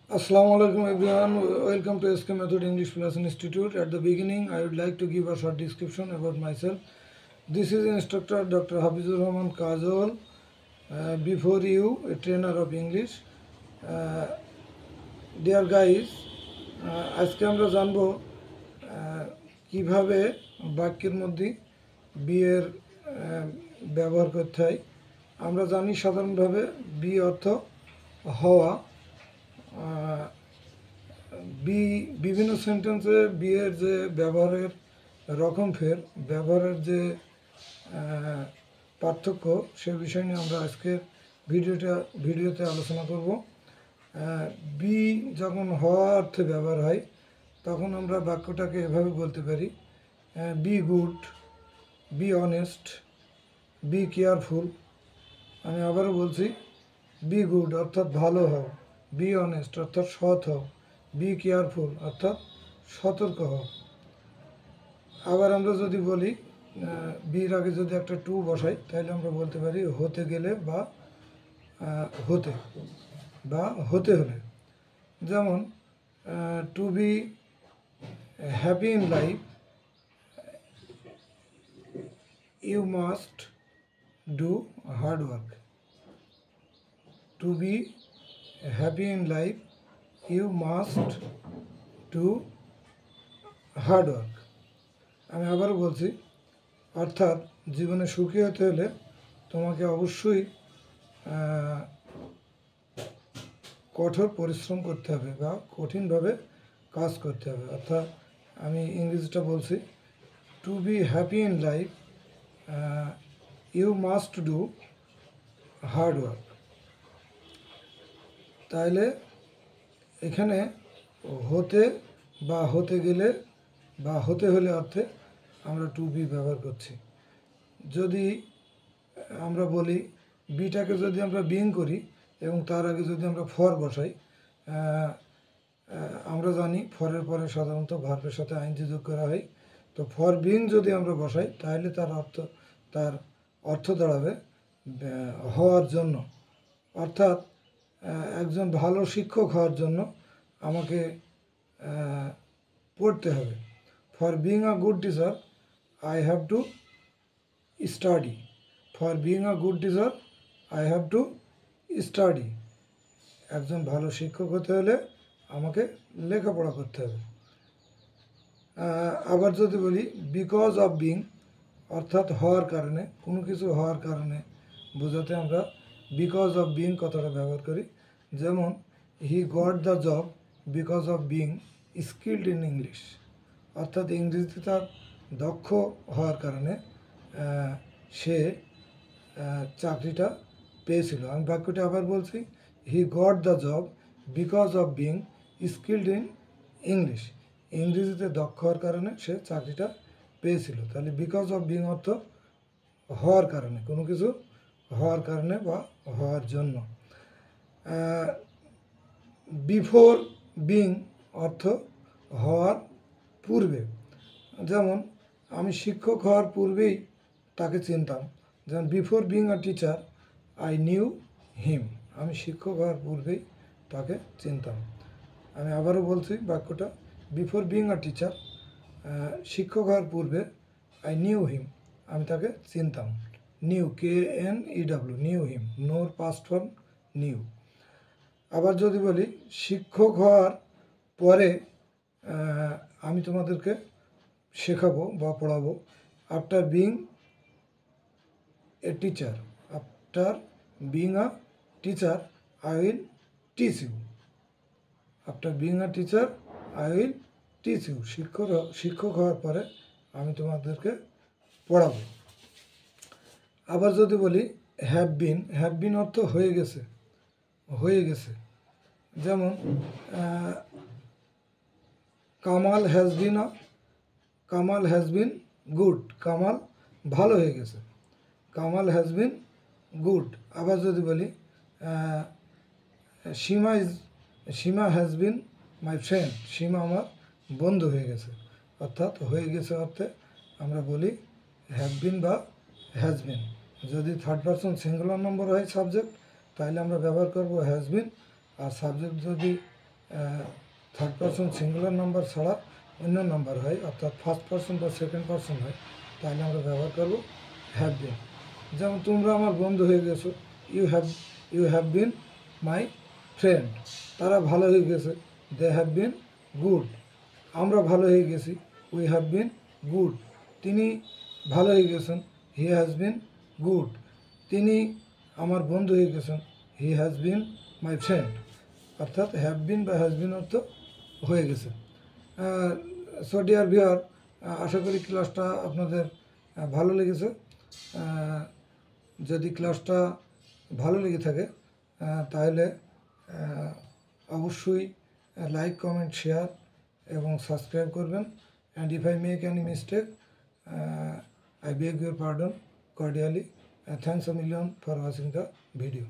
Assalamu alaikum everyone. Welcome to SK Method English Plus Institute. At the beginning, I would like to give a short description about myself. This is instructor Dr. Hafizur Rahman Kajol. Before you, a trainer of English. Dear guys, আজকে আমরা জানবো কিভাবে বাক্যের মধ্যে B এর ব্যবহার করতে হয়। আমরা জানি সাধারণভাবে বি অর্থ হওয়া। বিভিন্ন সেন্টেন্সে বি এর যে ব্যবহারের রকম ফের ব্যবহারের যে পার্থক্য সে বিষয় নিয়ে আমরা আজকের ভিডিওতে আলোচনা করব। বি যখন হওয়া অর্থে ব্যবহার হয় তখন আমরা বাক্যটাকে এভাবে বলতে পারি, be good, be honest, be careful. আমি আবারও বলছি, বি গুড অর্থাৎ ভালো হও, বি অনেস্ট অর্থাৎ সৎ হও, বি কেয়ারফুল অর্থাৎ সতর্ক হও। আবার আমরা যদি বলি বির আগে যদি একটা টু বসাই তাহলে আমরা বলতে পারি হতে গেলে বা হতে হলে। যেমন to be happy in life you must do hard work. To be happy in life you must do hard work. আমি আবারও বলছি, অর্থাৎ জীবনে সুখী হতে হলে তোমাকে অবশ্যই কঠোর পরিশ্রম করতে হবে বা কঠিনভাবে কাজ করতে হবে। অর্থাৎ আমি ইংরেজিটা বলছি, to be happy in life you must do hard work. তাহলে এখানে হতে বা হতে গেলে বা হতে হলে অর্থে আমরা টু বি ব্যবহার করছি। যদি আমরা বলি বিটাকে যদি আমরা বিং করি এবং তার আগে যদি আমরা ফর বসাই, আমরা জানি ফরের পরে সাধারণত ভার্বের সাথে আইনজি যোগ করা হয়। তো ফর বিং যদি আমরা বসাই তাহলে তার অর্থ দাঁড়াবে হওয়ার জন্য। অর্থাৎ একজন ভালো শিক্ষক হওয়ার জন্য আমাকে পড়তে হবে। For being a good teacher I have to study. For being a good teacher I have to study. একজন ভালো শিক্ষক হতে হলে আমাকে লেখাপড়া করতে হবে। আবার যদি বলি বিকজ অফ বিং অর্থাৎ হওয়ার কারণে, কোনো কিছু হওয়ার কারণে বোঝাতে আমরা বিকজ অফ বিং কথাটা ব্যবহার করি। যেমন he got the job because of being skilled in English. অর্থাৎ ইংরেজিতে তার দক্ষ হওয়ার কারণে সে চাকরিটা পেয়েছিল। আমি বাক্যটি আবার বলছি, he got the job because of being skilled in English. ইংরেজিতে দক্ষ হওয়ার কারণে সে চাকরিটা পেয়েছিল। তাহলে বিকজ অফ বিং অর্থ হওয়ার কারণে, কোনো কিছু হওয়ার কারণে বা হওয়ার জন্য। বিফোর বিং অর্থ হওয়ার পূর্বে। যেমন আমি শিক্ষক হওয়ার পূর্বেই তাকে চিনতাম। যেমন before being a teacher I knew হিম। আমি শিক্ষক হওয়ার পূর্বেই তাকে চিনতাম। আমি আবারও বলছি বাক্যটা, বিফোর বিং আ টিচার শিক্ষক হওয়ার পূর্বে আই নিউ হিম আমি তাকে চিনতাম। নিউ, KNEW, নিউ হিম, নোর পাস্ট ফর্ম নিউ। আবার যদি বলি শিক্ষক হওয়ার পরে আমি তোমাদেরকে শেখাবো বা পড়াবো। After being a teacher, after being a teacher I will teach you. After being a teacher I will teach you. শিক্ষক হওয়ার পরে আমি তোমাদেরকে পড়াবো। আবার যদি বলি হ্যাভ বিন অর্থ হয়ে গেছে, হয়ে গেছে। যেমন Kamal has been good. Kamal ভালো হয়ে গেছে, কামাল হ্যাজ বিন গুড। আবার যদি বলি সীমা হ্যাজ বিন মাই ফ্রেন্ড। সীমা আমার বন্ধু হয়ে গেছে। অর্থাৎ হয়ে গেছে অর্থে আমরা বলি হ্যাভ বিন বা হ্যাজ বিন। যদি থার্ড পারসন সিঙ্গুলার নম্বর হয় সাবজেক্ট তাহলে আমরা ব্যবহার করব হ্যাজ বিন। আর সাবজেক্ট যদি থার্ড পারসন সিঙ্গুলার নাম্বার ছাড়া অন্য নাম্বার হয়, অর্থাৎ ফার্স্ট পারসন বা সেকেন্ড পারসন হয়, তাহলে আমরা ব্যবহার করব হ্যাভ বিন। যেমন তোমরা আমার বন্ধু হয়ে গেছো, you have been my friend. তারা ভালো হয়ে গেছে, দে হ্যাভ বিন গুড। আমরা ভালো হয়ে গেছি, উই হ্যাভ বিন গুড। তিনি ভালো হয়ে গেছেন, হি হ্যাজ বিন গুড। তিনি আমার বন্ধু হয়ে গেছেন, he has been my friend. অর্থাৎ হ্যাভ বিন বা হ্যাজ বিন অর্থ হয়ে গেছে। সো ডিয়ার ভিউয়ার, আশা করি ক্লাসটা আপনাদের ভালো লেগেছে। যদি ক্লাসটা ভালো লেগে থাকে তাহলে অবশ্যই লাইক, কমেন্ট, শেয়ার এবং সাবস্ক্রাইব করবেন। And if I make any mistake, I beg your pardon cordially. Thanks a million for watching the video.